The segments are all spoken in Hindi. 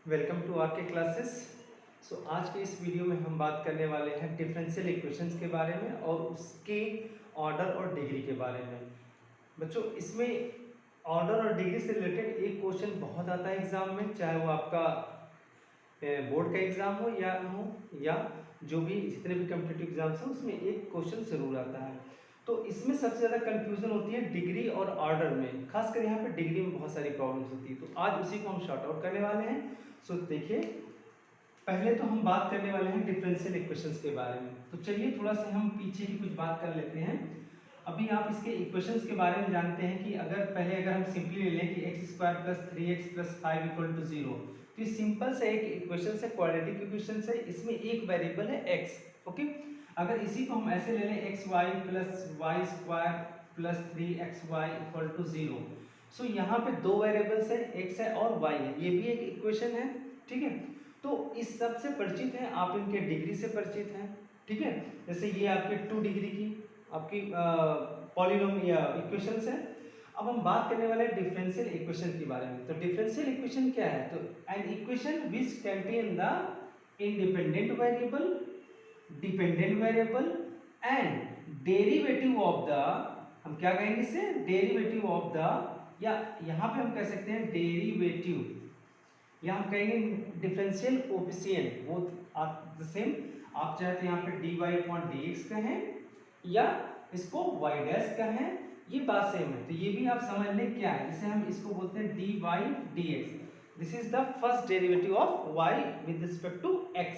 वेलकम टू आर के क्लासेस। आज के इस वीडियो में हम बात करने वाले हैं डिफरेंशियल इक्वेशंस के बारे में और उसके ऑर्डर और डिग्री के बारे में। बच्चों, इसमें ऑर्डर और डिग्री से रिलेटेड एक क्वेश्चन बहुत आता है एग्जाम में, चाहे वो आपका बोर्ड का एग्जाम हो या जो भी जितने भी कॉम्पिटिटिव एग्जाम्स हैं उसमें एक क्वेश्चन जरूर आता है। तो इसमें सबसे ज़्यादा कंफ्यूजन होती है डिग्री और ऑर्डर में, खासकर यहाँ पे डिग्री में बहुत सारी प्रॉब्लम्स होती है। तो आज उसी को हम शॉर्ट आउट करने वाले हैं। देखिए, पहले तो हम बात करने वाले हैं डिफरेंशियल इक्वेशंस के बारे में। तो चलिए थोड़ा सा हम पीछे की कुछ बात कर लेते हैं। अभी आप इसके इक्वेशंस के बारे में जानते हैं कि अगर हम सिंपली ले लें कि x square plus 3x plus 5 equal to 0, तो ये सिंपल से एक इक्वेशन है, क्वाड्रेटिक इक्वेशन है। इसमें एक वेरिएबल है x। ओके, अगर इसी को हम ऐसे ले लें x y plus y square plus 3xy equal to 0, so यहाँ पे दो वेरिएबल्स है, x है और y है। ये भी एक इक्वेशन है, ठीक है। तो इस सब से परिचित हैं आप, इनके डिग्री से परिचित हैं, ठीक है। जैसे ये आपके 2 डिग्री की आपकी पॉलिनोमियल इक्वेशंस है। अब हम बात करने वाले हैं डिफरेंशियल इक्वेशन के बारे में। तो डिफरेंशियल इक्वेशन क्या है? तो an equation which contain the independent variable, dependent variable and derivative of the, हम क्या कहेंगे इसे, डेरिवेटिव ऑफ द, या यहां पे हम कह सकते हैं डेरिवेटिव, या हम कहेंगे डिफरेंशियल कोएफिशिएंट, वो आप द सेम। आप चाहे तो यहाँ पे dy/dx कहें या इसको y डैश कहें, ये बात सेम है। तो ये भी आप समझ लें क्या है, जिसे हम इसको बोलते हैं dy/dx। This is the first derivative of y with respect to x।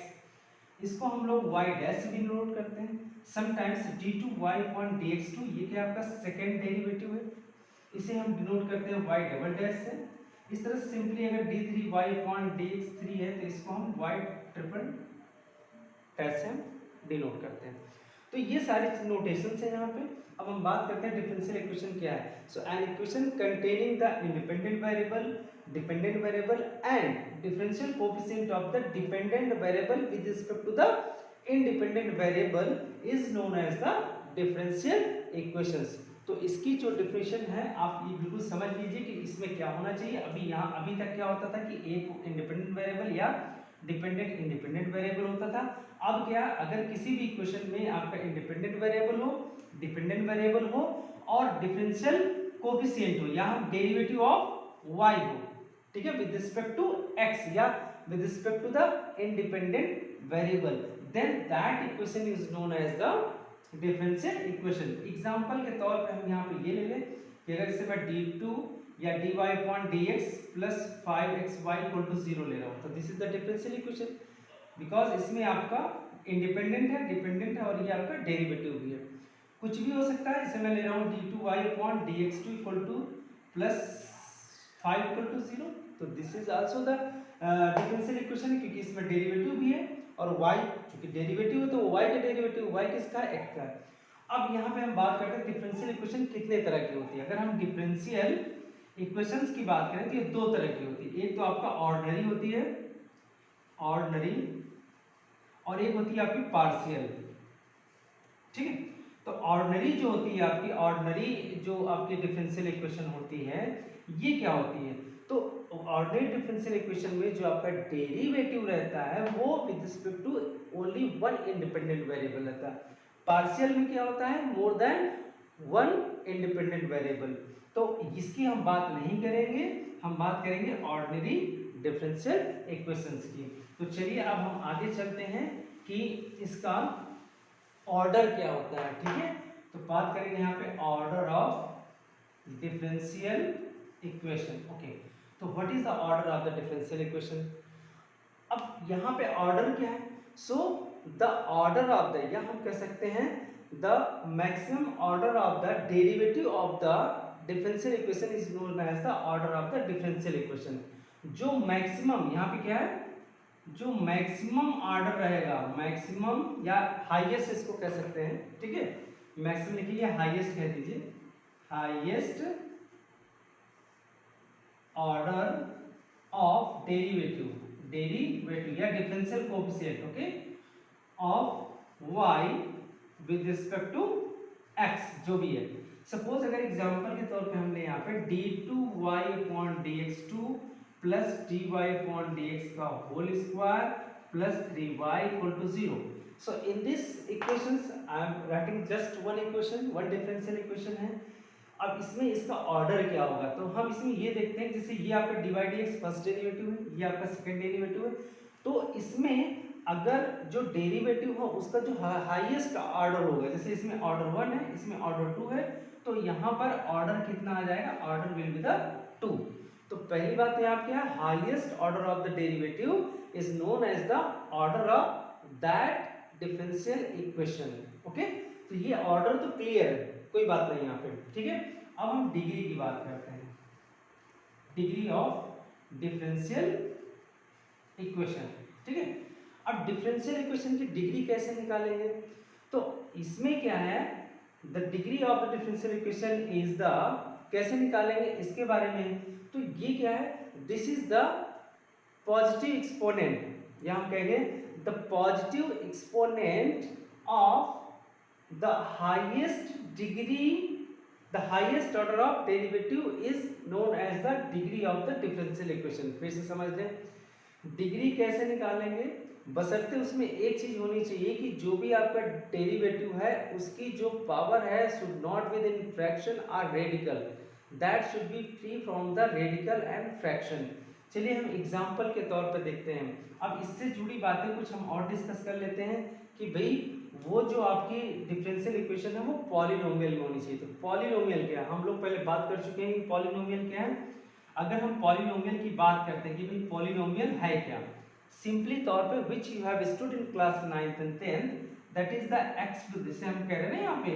इसको हम लोग y डैश भी नोट करते हैं। समटाइम्स d2y/dx2, ये क्या आपका सेकेंड डेरिवेटिव है, इसे हम डिनोट करते हैं y डबल डैश से। इस तरह सिंपली अगर d3y/dx3 है तो इसको हम y ट्रिपल डैश से हम डिनोट करते हैं। तो ये सारी नोटेशंस है यहाँ पे। अब हम बात करते हैं डिफरेंशियल इक्वेशन क्या है। So an equation containing the independent variable, dependent variable and differential coefficient of the dependent variable with respect to the independent variable is known as the differential equations. तो इसकी जो डिफिनेशन है आप ये बिल्कुल समझ लीजिए कि इसमें क्या होना चाहिए। अभी तक क्या होता था कि एक इंडिपेंडेंट वेरिएबल या डिपेंडेंट इंडिपेंडेंट वेरिएबल होता था। अब क्या, अगर किसी भी इक्वेशन में आपका इंडिपेंडेंट वेरिएबल हो, डिपेंडेंट वेरिएबल हो और डिफरेंशियल कोएफिशिएंट हो, या हम डेरिवेटिव ऑफ y हो, ठीक है, विद रिस्पेक्ट टू x या with respect to the independent variable, then that equation is known as the differential equation. Example के तौर पे हम यहाँ पे ये ले लें कि अगर इसे मैं d2 या dy/dx plus 5xy equal to 0 ले रहा हूँ, तो this is the differential equation, because इसमें आपका इंडिपेंडेंट है, डिपेंडेंट है और ये आपका डेरिवेटिव भी है। कुछ भी हो सकता है, जैसे मैं ले रहा हूँ d2y/dx2 equal to plus 5 equal to 0, तो this is also the differential equation, क्योंकि इसमें डेरिवेटिव भी है और y क्योंकि डेरिवेटिव है तो y का डेरिवेटिव y किसका है, x का है। अब यहाँ पे हम बात करते हैं डिफरेंशियल इक्वेशन कितने तरह की होती है। अगर हम डिफरेंशियल इक्वेशंस की बात करें तो ये दो तरह की होती है। एक तो आपका ऑर्डिनरी होती है, ऑर्डिनरी, और एक होती है आपकी पार्शियल, ठीक है। तो ऑर्डिनरी जो होती है आपकी, ऑर्डिनरी जो आपकी डिफरेंशियल इक्वेशन होती है, ये क्या होती है? तो ऑर्डिनरी डिफरेंशियल इक्वेशन में जो आपका डेरिवेटिव रहता है वो with respect to only one independent variable रहता है। पार्शियल में क्या होता है, more than one independent variable. तो इसकी हम बात नहीं करेंगे, हम बात करेंगे ऑर्डिनरी डिफरेंशियल इक्वेशंस की। तो चलिए अब हम आगे चलते हैं कि इसका ऑर्डर क्या होता है, ठीक है। तो बात करेंगे यहाँ पे order of differential equation. Okay, तो what is the order of the differential equation? अब यहाँ पे ऑर्डर क्या है? So the order of the, या हम कह सकते हैं the maximum order of the derivative of the differential equation is known as the order of the differential equation. जो मैक्सिमम यहाँ पे क्या है, जो मैक्सिमम ऑर्डर रहेगा, मैक्सिमम या हाईएस्ट इसको कह सकते हैं, ठीक है। मैक्सिमम लिखिए, हाईएस्ट कह दीजिए, हाईएस्ट ऑर्डर ऑफ डेरिवेटिव या differential coefficient, okay, of y with respect to x, जो भी है। सपोज अगर एग्जांपल के तौर पे हमने यहाँ पे d2y/dx2 plus dy upon dx का whole square plus 3y equal to 0. So in this equations I am writing just one equation, one differential equation है. अब इसमें इसका ऑर्डर क्या होगा, तो हम इसमें ये देखते हैं जैसे ये आपका dy dx फर्स्ट डेरिवेटिव है, ये आपका सेकंड डेरिवेटिव है, तो इसमें अगर जो डेरिवेटिव हो उसका जो हाईएस्ट ऑर्डर होगा, जैसे इसमें ऑर्डर 1 है, इसमें ऑर्डर 2 है, तो यहाँ पर ऑर्डर कितना आ जाएगा, ऑर्डर विल बी द 2. तो पहली बात तो यहाँ क्या है, highest order of the derivative is known as the order of that differential equation. Okay, तो ये ऑर्डर तो क्लियर है, कोई बात नहीं यहाँ पे, ठीक है. अब हम डिग्री की बात करते हैं, डिग्री ऑफ डिफरेंशियल इक्वेशन, ठीक है. अब डिफरेंशियल इक्वेशन की डिग्री कैसे निकालेंगे, तो इसमें क्या है, the degree of the differential equation is the, कैसे निकालेंगे इसके बारे में, तो ये क्या है, this is the positive exponent, या हम कहेंगे the positive exponent of the highest degree, the highest order of derivative is known as the degree of the differential equation. फिर से समझ लें, डिग्री कैसे निकालेंगे, बशर्ते उसमें एक चीज होनी चाहिए कि जो भी आपका डेरिवेटिव है उसकी जो पावर है should not within fraction और radical, that should be free from the radical and fraction. चलिए हम एग्जांपल के तौर पर देखते हैं. अब इससे जुड़ी बातें कुछ हम और डिस्कस कर लेते हैं कि भाई वो जो आपकी डिफरेंशियल इक्वेशन है वो पॉलिनोमियल में होनी चाहिए. तो पॉलिनोमियल क्या है, हम लोग पहले बात कर चुके हैं कि पॉलिनोमियल क्या है. अगर हम पॉलिनोमियल की बात करते हैं कि भाई पॉलिनोमियल है क्या, सिंपली तौर पे which you have studied in class 9th and 10th, that is the x to, जैसे हम कह रहे हैं ना यहाँ पे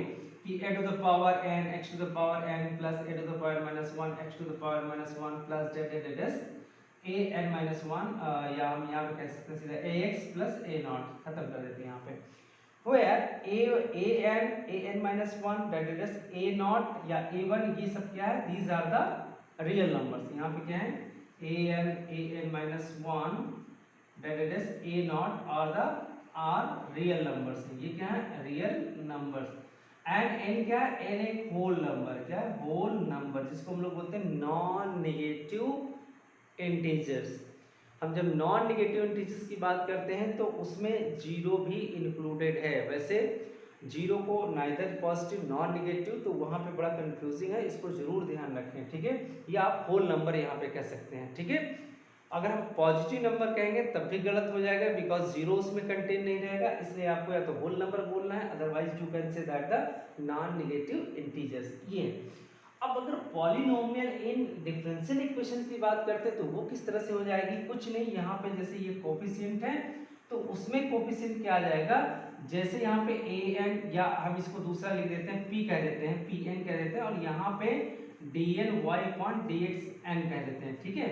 कि a to the power n, x to the power n plus a to the power -1, x to the power -1 plus that a n minus 1, या हम यहाँ पे कह सकते हैं सीधा ax प्लस a नॉट, खत्म कर देते हैं यहाँ पे. where a n minus 1 that is a naught या a1, ये सब क्या है, these are the real numbers. यहाँ पे क्या है, a n minus 1 that is a naught और the are real numbers है, ये क्या है, real numbers. एंड n क्या है, n एक होल नंबर, क्या है, होल नंबर, जिसको हम लोग बोलते हैं नॉन नेगेटिव इंटीजर्स. हम जब नॉन नेगेटिव इंटीजर्स की बात करते हैं तो उसमें जीरो भी इंक्लूडेड है. वैसे जीरो को नाइदर पॉजिटिव नॉन नेगेटिव, तो वहाँ पे बड़ा कंफ्यूजिंग है, इसको जरूर ध्यान रखें, ठीक है. या आप होल नंबर यहाँ पे कह सकते हैं, ठीक है. अगर हम पॉजिटिव नंबर कहेंगे तब भी गलत हो जाएगा, बिकॉज जीरो उसमें कंटेन नहीं रहेगा, इसलिए आपको या तो होल नंबर बोलना है, otherwise you can say that the non negative integers. ये अब अगर पॉलिनोमियल इन डिफरेंशियल इक्वेशन की बात करते हैं तो वो किस तरह से हो जाएगी, कुछ नहीं, यहाँ पे जैसे ये कोफिशिएंट है तो उसमें कोफिशिएंट क्या आ जाएगा, जैसे यहाँ पे a n, या हम इसको दूसरा लिख देते हैं p कह देते हैं, p n कह देते हैं, और यहाँ पे dn y upon dx n कह देते हैं, ठीक है.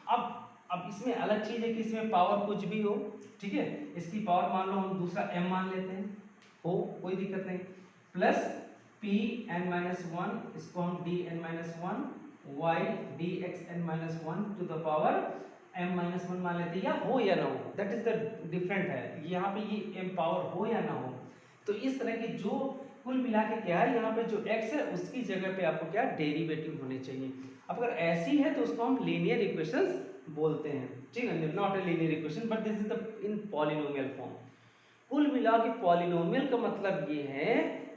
अब इसमें अलग चीज है कि इसमें पावर कुछ भी हो, ठीक है, इसकी पावर मान लो हम दूसरा m मान लेते हैं, हो कोई दिक्कत नहीं, प्लस p n minus 1, इसको हम d n minus 1 y d x n minus 1 to the power m minus 1 मान लेते हैं, या हो या ना हो, दैट इज द डिफरेंट है, यहाँ पे ये m पावर हो या ना हो. तो इस तरह की जो कुल मिला के क्या है, यहाँ पे जो x है उसकी जगह पे आपको क्या डेरिवेटिव होने चाहिए. अब अगर ऐसी है तो उसको हम लीनियर इक्वेशंस बोलते हैं, ठीक है, not a linear equation but this is the in polynomial form. कुल मिला के पॉलिनोमियल का मतलब ये है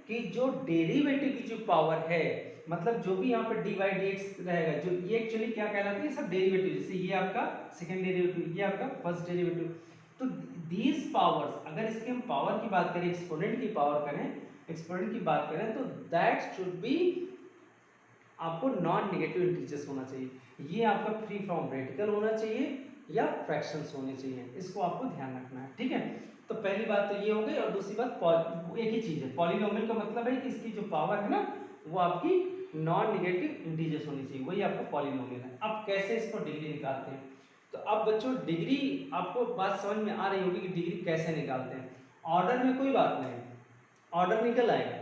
कि जो डेरिवेटिव की जो पावर है, मतलब जो भी यहाँ पर dy dx रहेगा, जो ये एक्चुअली क्या कहलाता है, सब डेरिवेटिव, जैसे ये आपका सेकंड डेरिवेटिव, ये आपका फर्स्ट डेरिवेटिव, तो दीज पावर्स, अगर इसके हम पावर की बात करें, एक्सपोनेंट की पावर करें, एक्सपोनेंट की बात करें, तो दैट शुड बी आपको नॉन नेगेटिव इंटीजर्स होना चाहिए, ये आपका फ्री फ्रॉम रेडिकल होना चाहिए या फ्रैक्शंस होने चाहिए, इसको आपको ध्यान रखना है, ठीक है. तो पहली बात तो ये हो गई, और दूसरी बात एक ही चीज है, पॉलिनोमियल का मतलब है कि इसकी जो पावर है ना वो आपकी नॉन नेगेटिव इंटीजर्स होनी चाहिए, वही आपका पॉलिनोमियल है. अब कैसे इसको डिग्री निकालते हैं, तो अब बच्चों डिग्री आपको बात समझ में आ रही होगी कि डिग्री कैसे निकालते हैं. ऑर्डर में कोई बात नहीं, ऑर्डर निकल आएगा,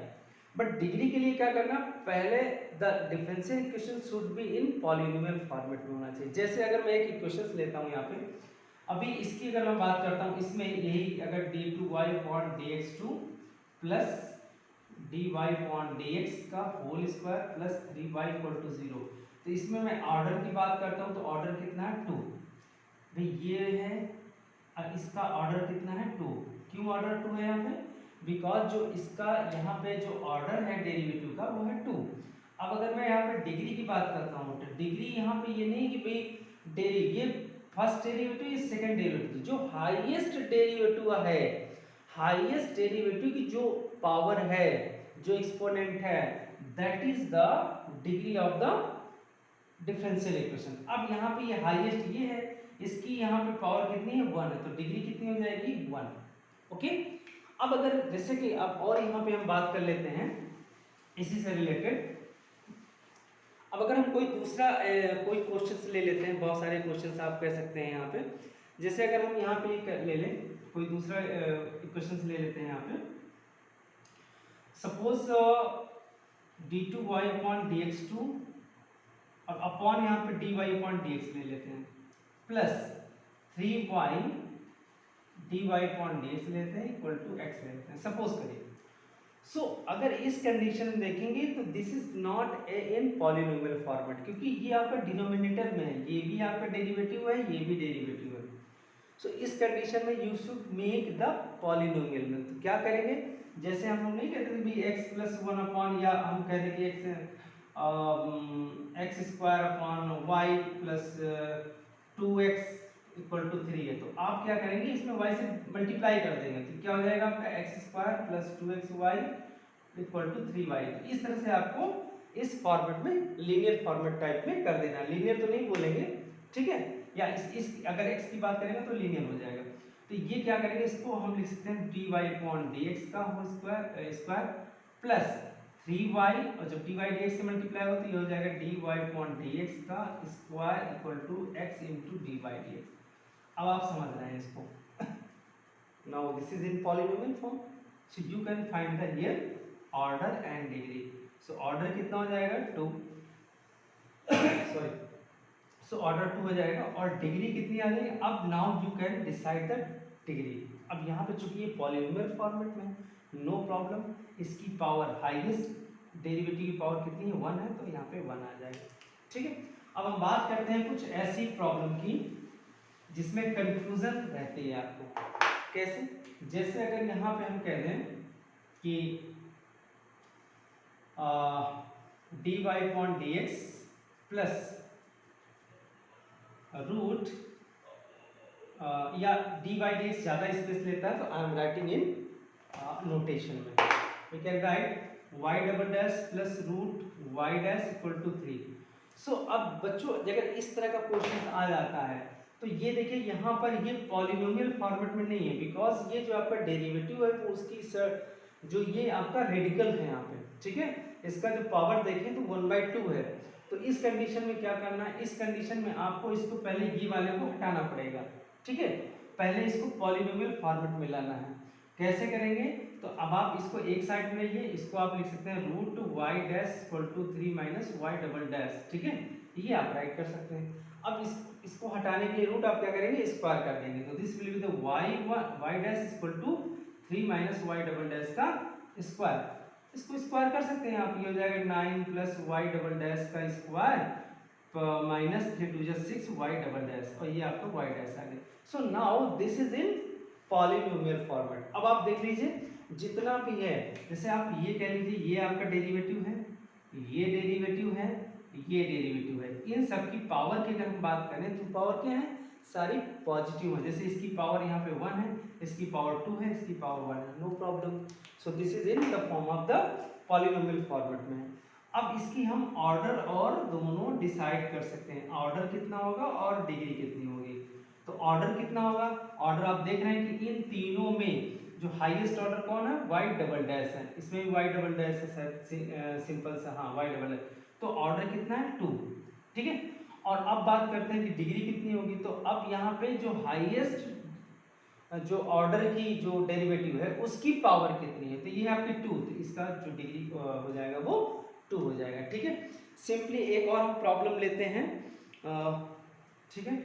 बट डिग्री के लिए क्या करना, पहले the differential equation should be in polynomial format में होना चाहिए. जैसे अगर मैं एक इक्वेशन लेता हूँ यहाँ पे, अभी इसकी अगर मैं बात करता हूँ, इसमें यही अगर d2y upon dx2 plus dy upon dx का whole square plus 3y equal to 0, तो इसमें मैं ऑर्डर की बात करता हूँ तो ऑर्डर कितना है 2 भाई, ये है और इसका ऑर्डर कितना है 2। क्यों ऑर्डर 2 है यहाँ पे? बिकॉज जो इसका यहाँ पे जो ऑर्डर है डेरिवेटिव का वो है 2। अब अगर मैं यहाँ पे डिग्री की बात करता हूँ तो डिग्री यहाँ पे ये नहीं कि भाई ये फर्स्ट डेरिवेटिव ये सेकंड डेरिवेटिव, जो हाईएस्ट डेरिवेटिव है, हाईएस्ट डेरिवेटिव की जो पावर है, जो एक्सपोनेंट है, that is the degree of the differential equation. अब यहाँ पे ये हाईएस्ट ये है, इसकी यहाँ पे पावर कितनी है 1 है, तो डिग्री कितनी हो जाएगी 1। ओके, अब अगर जैसे कि अब और यहाँ पे हम बात कर लेते हैं इसी से रिलेटेड। अब अगर हम कोई दूसरा कोई क्वेश्चंस ले लेते हैं, बहुत सारे क्वेश्चंस आप कह सकते हैं यहाँ पे। जैसे अगर हम यहाँ पे ले लें कोई दूसरा इक्वेशंस ले लेते हैं यहाँ पे, सपोज d2y अपॉन dx2 और अपॉन यहाँ पे dy अपॉन dx ले लेते हैं, plus 3y dy upon dx लेते हैं इक्वल टू x लेते हैं, सपोज करिए। सो अगर इस कंडीशन में देखेंगे तो this is not in polynomial format, क्योंकि ये आपका डिनोमिनेटर में है, ये भी आपका डेरिवेटिव है, ये भी डेरिवेटिव है। सो इस कंडीशन में you should make the polynomial में, तो क्या करेंगे, जैसे हम लोग नहीं कहते थे एक्स प्लस 1 अपॉन, या हम कहते कि x square upon y plus 2x equal to 3 है, तो आप क्या करेंगे इसमें y से मल्टीप्लाई कर देंगे, तो क्या हो जाएगा आपका x square plus 2xy equal to 3y। तो इस तरह से आपको इस फॉर्मेट में लीनियर फॉर्मेट टाइप में कर देना, लीनियर तो नहीं बोलेंगे, ठीक है, या इस अगर x की बात करेंगे तो लीनियर हो जाएगा। तो ये क्या करेंगे, इसको हम लिख सकते हैं dy अपॉन dx का होल स्क्वायर प्लस 3y, और जब dy dx से मल्टीप्लाई हो तो ये हो जाएगा dy अपॉन dx का square equal to x into dy dx। अब आप समझ रहे हैं इसको। Now this is in polynomial form, so you can find the here order and degree. So order कितना हो जाएगा 2 सॉरी, सो ऑर्डर 2 हो जाएगा और डिग्री कितनी आ जाएगी। अब now you can decide the degree. अब यहाँ पे चूंकि ये पॉलिनोमियल फॉर्मेट में, नो प्रॉब्लम, इसकी पावर हाईएस्ट डेरिवेटिव की पावर कितनी है 1 है, तो यहाँ पे 1 आ जाएगा, ठीक है। अब हम बात करते हैं कुछ ऐसी प्रॉब्लम की जिसमें कंफ्यूजन रहती है आपको। कैसे? जैसे अगर यहाँ पे हम कह दें कि dy upon dx plus root या dy dx ज़्यादा स्पेस लेता है, तो I am writing in notation में, we can write y double dash plus root y dash equal to 3। So अब बच्चों अगर इस तरह का क्वेश्चन आ जाता है तो ये देखिए यहाँ पर ये पॉलिनोमियल फॉर्मेट में नहीं है, बिकॉज ये जो आपका डेरिवेटिव है वो उसकी जो ये आपका रेडिकल है यहाँ पे, ठीक है, इसका जो पावर देखें तो 1/2 है। तो इस कंडीशन में क्या करना है, इस कंडीशन में आपको इसको पहले ये वाले को हटाना पड़ेगा, ठीक है, पहले इसको पॉलिनोमियल फॉर्मेट में लाना है। कैसे करेंगे, तो अब आप इसको एक साइड में लाइए, इसको आप लिख सकते हैं root y dash equal to 3 minus y double dash, ठीक है, ये आप राइट कर सकते हैं। अब इसको हटाने के लिए रूट आप क्या करेंगे, स्क्वायर कर देंगे, तो this will be the y dash equal to 3 minus y double dash का स्क्वायर। इसको स्क्वायर कर सकते हैं आप, ये हो जाएगा 9 प्लस y डबल डैश का square minus 3 2 6 y double dash, और ये आपका y डैश आ गया। So now this is in polynomial format. अब आप देख लीजिए जितना भी है, जैसे आप ये कह लीजिए ये आपका डेरिवेटिव है, ये डेरिवेटिव है, ये डेरिवेटिव है, इन सब की पावर की अगर हम बात करें तो पावर क्या है, सारी पॉजिटिव है। जैसे इसकी पावर यहाँ पे 1 है, इसकी पावर 2 है, इसकी पावर 1 है, no problem. So this is in the form of the polynomial format में। अब इसकी हम ऑर्डर और दोनों डिसाइड कर सकते हैं, ऑर्डर कितना होगा और डिग्री कितनी होगी। तो ऑर्डर कितना होगा, ऑर्डर आप देख रहे हैं कि इन तीनों में जो हाईएस्ट ऑर्डर कौन है, y डबल डैश है, इसमें भी y डबल डैश है, सिंपल सा, हाँ y डबल डैश, तो ऑर्डर कितना है 2, ठीक है। और अब बात करते हैं कि डिग्री कितनी होगी, तो अब यहाँ पे जो हाईएस्ट जो ऑर्डर की जो डेरिवेटिव है उसकी पावर कितनी है, तो ये है आपकी 2, तो इसका जो डिग्री हो जाएगा वो 2 हो जाएगा, ठीक है। सिंपली एक और हम प्रॉब्लम लेते हैं, ठीक है,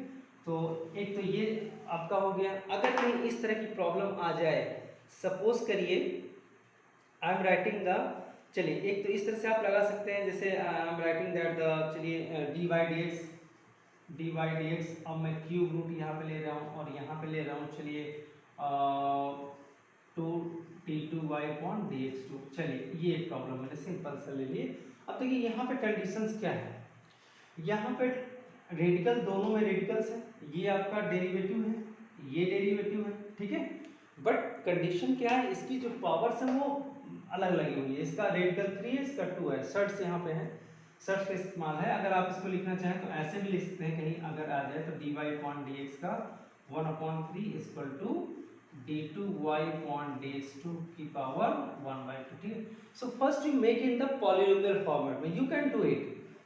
तो एक तो ये आपका हो गया। अगर कहीं इस तरह की प्रॉब्लम आ जाए, सपोज करिए आई एम राइटिंग द चलिए एक तो इस तरह से आप लगा सकते हैं, जैसे आई एम राइटिंग दैट द, चलिए dy dx, अब मैं क्यूब रूट यहाँ पे ले रहा हूँ और यहाँ पे ले रहा हूँ, चलिए 2t2y अपॉन dx2। चलिए ये एक प्रॉब्लम मैंने सिंपल सा ले लिए। अब देखिए यहाँ पे कंडीशंस क्या है, यहाँ पे रेडिकल, दोनों में रेडिकल्स है, ये आपका डेरिवेटिव है, ये डेरिवेटिव है, ठीक है। बट कंडीशन क्या है, इसकी जो पावर्स है वो अलग लगी हुई है, इसका रेडिकल 3 है, इसका 2 है, शर्ट्स यहाँ पे है, शर्ट्स का इस्तेमाल है। अगर आप इसको लिखना चाहें तो ऐसे भी लिख सकते हैं, कहीं अगर आ जाए तो dy अपॉन dx का 1/3 equal to d2y upon dx2 की पावर 1/2, ठीक है। So first you make in the polynomial format में, यू कैन डू इट।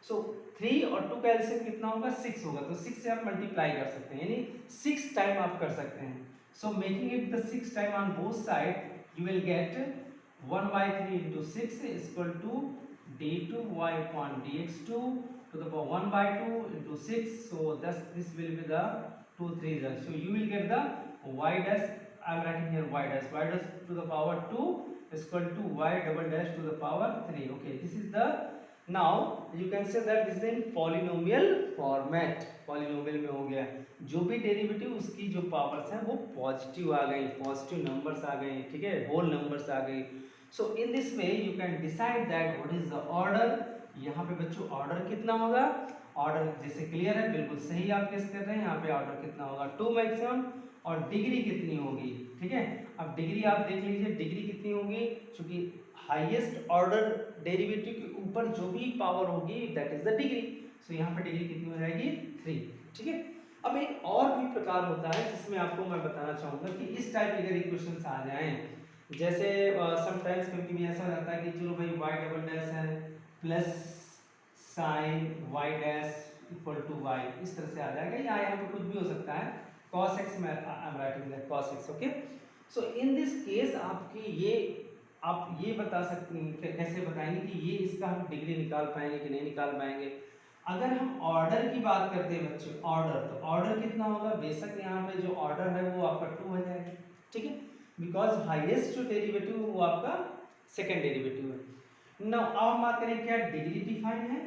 सो 3 और 2 का एलसीएम कितना होगा, 6 होगा, तो 6 से आप मल्टीप्लाई कर सकते हैं, यानी 6 टाइम आप कर सकते हैं। So making it the 6 time on both side, you will get 1/3 into 6 is equal to d2y upon dx2 to the power 1/2 into 6. So thus this will be the 2 3s. So you will get the y dash, I am writing here y dash to the power 2 is equal to y double dash to the power 3. Okay, this is the, now you can say that this is in polynomial format, polynomial में हो गया, जो भी डेरिवेटिव उसकी जो पावर्स हैं वो पॉजिटिव आ गई, पॉजिटिव नंबर्स आ गए, ठीक है, होल नंबर्स आ गई। So in this way you can decide that what is the order. यहाँ पे बच्चों ऑर्डर कितना होगा, ऑर्डर जैसे क्लियर है, बिल्कुल सही आप गेस कर रहे हैं, यहाँ पे ऑर्डर कितना होगा 2 मैक्सिमम, और डिग्री कितनी होगी, ठीक है। अब डिग्री आप देख लीजिए, डिग्री कितनी होगी, क्योंकि हाईएस्ट ऑर्डर डेरिवेटिव के ऊपर जो भी पावर होगी दैट इज द डिग्री। सो यहाँ पे डिग्री कितनी हो जाएगी 3, ठीक है। अब एक और भी प्रकार होता है जिसमें आपको मैं बताना चाहूँगा कि इस टाइप के अगर इक्वेशंस आ जाएं, जैसे समटाइम्स कभी कभी ऐसा हो जाता है कि चलो भाई y डबल डैश है plus sign y dash equal to y, इस तरह से आ जाएगा, या यहाँ पे कुछ भी हो सकता है, cos x में आई am writing that cos x, okay. So in this case आपकी ये, आप ये बता सकते हैं, कैसे बताएंगे कि ये इसका हम डिग्री निकाल पाएंगे कि नहीं निकाल पाएंगे। अगर हम ऑर्डर की बात करते हैं बच्चों, ऑर्डर, तो ऑर्डर कितना होगा, बेशक यहाँ पे जो ऑर्डर है वो आपका 2 हो जाएगा, ठीक है, बिकॉज हाईएस्ट जो डेरिवेटिव वो आपका सेकंड डेरिवेटिव है। नाउ अब हम बात करें क्या डिग्री डिफाइन है,